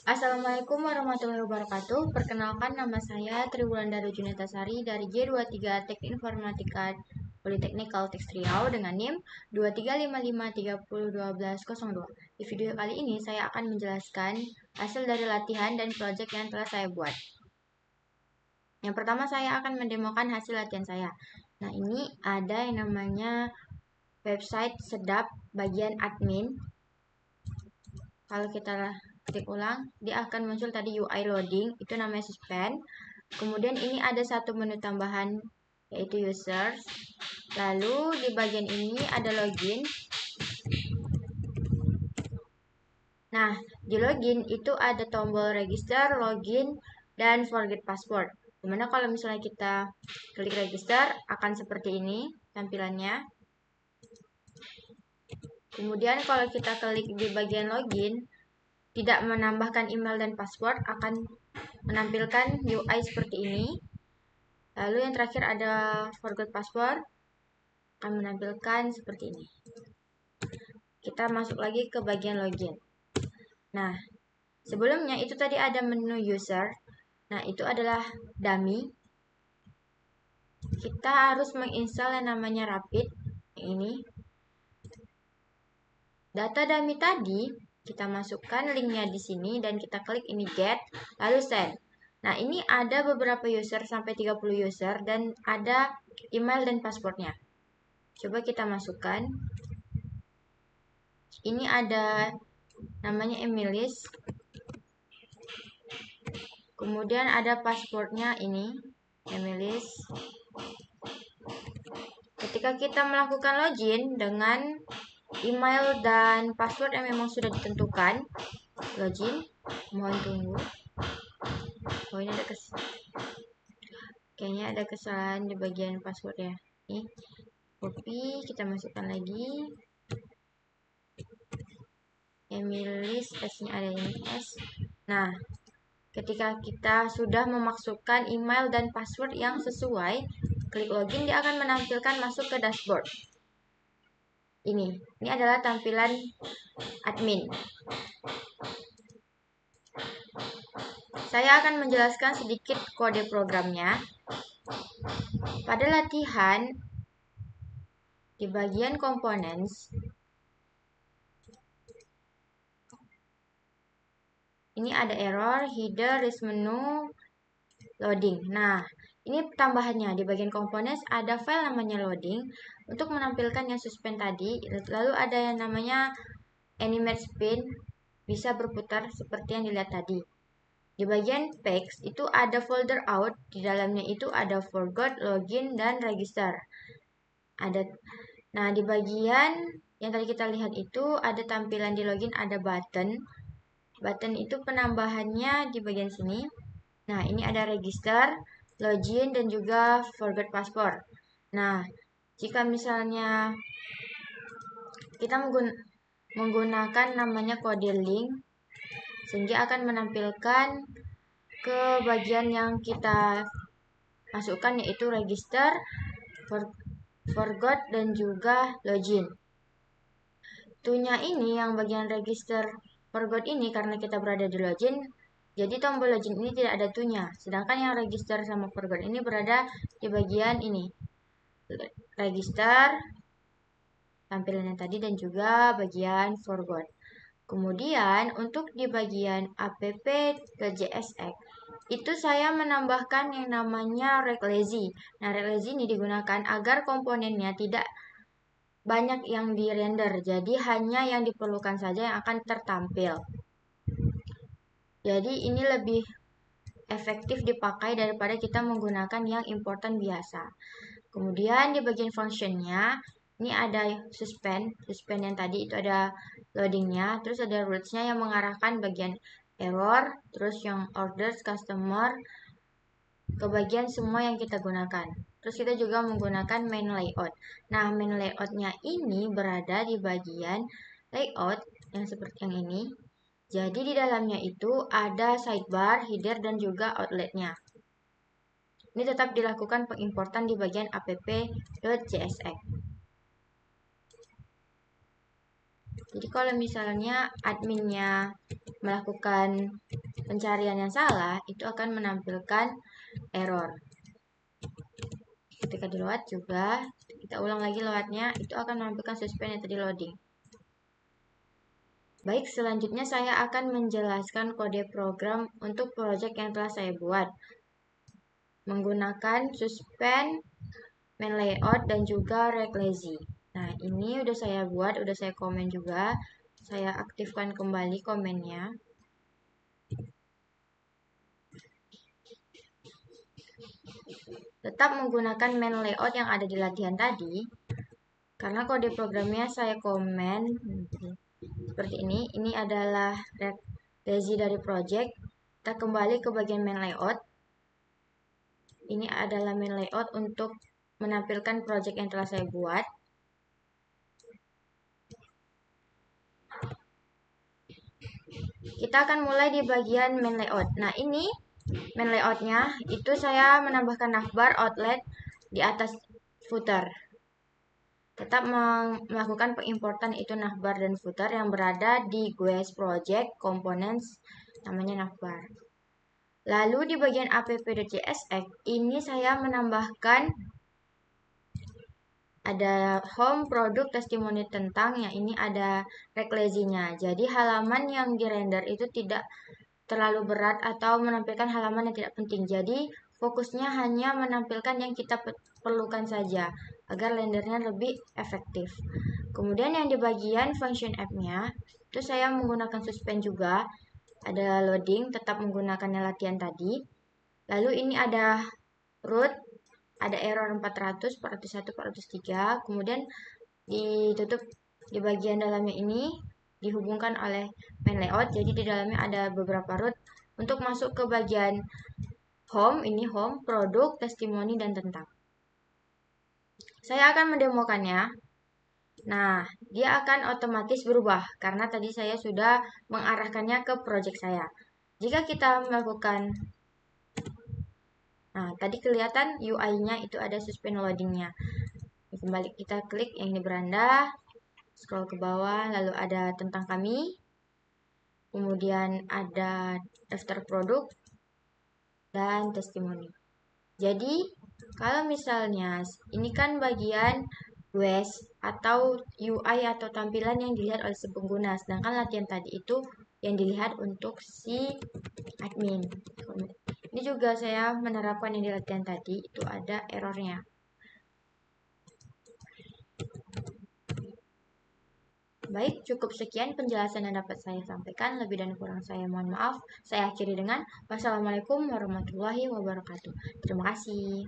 Assalamualaikum warahmatullahi wabarakatuh. Perkenalkan, nama saya Triwulandari Junetasari dari J23 Teknik Informatika Politeknik Kalteks Riau dengan NIM 2355301202. Di video kali ini saya akan menjelaskan hasil dari latihan dan proyek yang telah saya buat. Yang pertama, saya akan mendemokan hasil latihan saya. Nah, ini ada yang namanya website Sedap bagian admin. Kalau kita klik ulang, dia akan muncul tadi UI loading, itu namanya suspend. Kemudian ini ada satu menu tambahan, yaitu users. Lalu di bagian ini ada login. Nah, di login itu ada tombol register, login, dan forget password. Dimana kalau misalnya kita klik register, akan seperti ini tampilannya. Kemudian kalau kita klik di bagian login, tidak menambahkan email dan password, akan menampilkan UI seperti ini. Lalu yang terakhir ada forgot password, akan menampilkan seperti ini. Kita masuk lagi ke bagian login. Nah, sebelumnya itu tadi ada menu user. Nah, itu adalah dummy. Kita harus menginstal yang namanya Rapid. Ini. Data dummy tadi kita masukkan linknya di sini dan kita klik ini get, lalu send. Nah, ini ada beberapa user sampai 30 user dan ada email dan passwordnya. Coba kita masukkan. Ini ada namanya Emilis. Kemudian ada passwordnya ini, Emilis. Ketika kita melakukan login dengan email dan password yang memang sudah ditentukan, login, mohon tunggu. Oh, ini ada kayaknya ada kesalahan di bagian password ya. Nih, copy, kita masukkan lagi. Emilis, S-nya ada ini S. Nah, ketika kita sudah memasukkan email dan password yang sesuai, klik login, dia akan menampilkan masuk ke dashboard. Ini adalah tampilan admin. Saya akan menjelaskan sedikit kode programnya. Pada latihan, di bagian components, ini ada error, header, list menu, loading. Nah, ini tambahannya. Di bagian components ada file namanya loading untuk menampilkan yang suspend tadi. Lalu ada yang namanya animate spin, bisa berputar seperti yang dilihat tadi. Di bagian packs itu ada folder out, di dalamnya itu ada forgot, login, dan register. Nah, di bagian yang tadi kita lihat itu ada tampilan di login, ada button. Button itu penambahannya di bagian sini. Nah, ini ada register, login, dan juga forget password. Nah, jika misalnya kita menggunakan namanya kode link, sehingga akan menampilkan ke bagian yang kita masukkan, yaitu register, forgot, dan juga login. Tunya ini yang bagian register forgot ini karena kita berada di login, jadi tombol login ini tidak ada tunya. Sedangkan yang register sama forgot ini berada di bagian ini. Register, tampilannya tadi, dan juga bagian forgot. Kemudian untuk di bagian app.jsx itu saya menambahkan yang namanya req-lazy. Nah, req-lazy ini digunakan agar komponennya tidak banyak yang di-render, jadi hanya yang diperlukan saja yang akan tertampil. Jadi ini lebih efektif dipakai daripada kita menggunakan yang important biasa. Kemudian di bagian functionnya, ini ada suspend yang tadi itu ada loadingnya, terus ada roots-nya yang mengarahkan bagian error, terus yang orders, customer, ke bagian semua yang kita gunakan. Terus kita juga menggunakan main layout. Nah, main layout-nya ini berada di bagian layout yang seperti yang ini. Jadi di dalamnya itu ada sidebar, header, dan juga outlet-nya. Ini tetap dilakukan pengimportan di bagian app.jsx. Jadi kalau misalnya adminnya melakukan pencarian yang salah, itu akan menampilkan error. Ketika di load juga, kita ulang lagi loadnya, itu akan menampilkan suspend yang tadi loading. Baik, selanjutnya saya akan menjelaskan kode program untuk project yang telah saya buat. Menggunakan suspend, main layout, dan juga rect lazy. Nah, ini udah saya buat, udah saya komen juga. Saya aktifkan kembali komennya. Tetap menggunakan main layout yang ada di latihan tadi. Karena kode programnya saya komen seperti ini. Ini adalah rect lazy dari project. Kita kembali ke bagian main layout. Ini adalah main layout untuk menampilkan project yang telah saya buat. Kita akan mulai di bagian main layout. Nah, ini main layoutnya itu saya menambahkan navbar outlet di atas footer. Tetap melakukan pengimportan itu navbar dan footer yang berada di GUIS project components namanya navbar. Lalu di bagian app.jsx ini saya menambahkan ada home produk testimoni tentang yang ini ada rect lazy-nya. Jadi halaman yang dirender itu tidak terlalu berat atau menampilkan halaman yang tidak penting. Jadi fokusnya hanya menampilkan yang kita perlukan saja agar rendernya lebih efektif. Kemudian yang di bagian function app-nya itu saya menggunakan suspend juga. Ada loading, tetap menggunakannya latihan tadi. Lalu ini ada root, ada error 400, 401, 403. Kemudian ditutup di bagian dalamnya ini dihubungkan oleh main layout. Jadi di dalamnya ada beberapa root untuk masuk ke bagian home. Ini home, produk, testimoni, dan tentang. Saya akan mendemokannya. Nah, dia akan otomatis berubah karena tadi saya sudah mengarahkannya ke project saya. Jika kita melakukan, nah tadi kelihatan UI-nya itu ada suspend loading-nya. Kembali kita klik yang ini beranda, scroll ke bawah, lalu ada tentang kami, kemudian ada daftar produk, dan testimoni. Jadi, kalau misalnya ini kan bagian GUIS atau UI atau tampilan yang dilihat oleh si pengguna, sedangkan latihan tadi itu yang dilihat untuk si admin. Ini juga saya menerapkan yang di latihan tadi, itu ada errornya. Baik, cukup sekian penjelasan yang dapat saya sampaikan. Lebih dan kurang saya mohon maaf. Saya akhiri dengan wassalamualaikum warahmatullahi wabarakatuh. Terima kasih.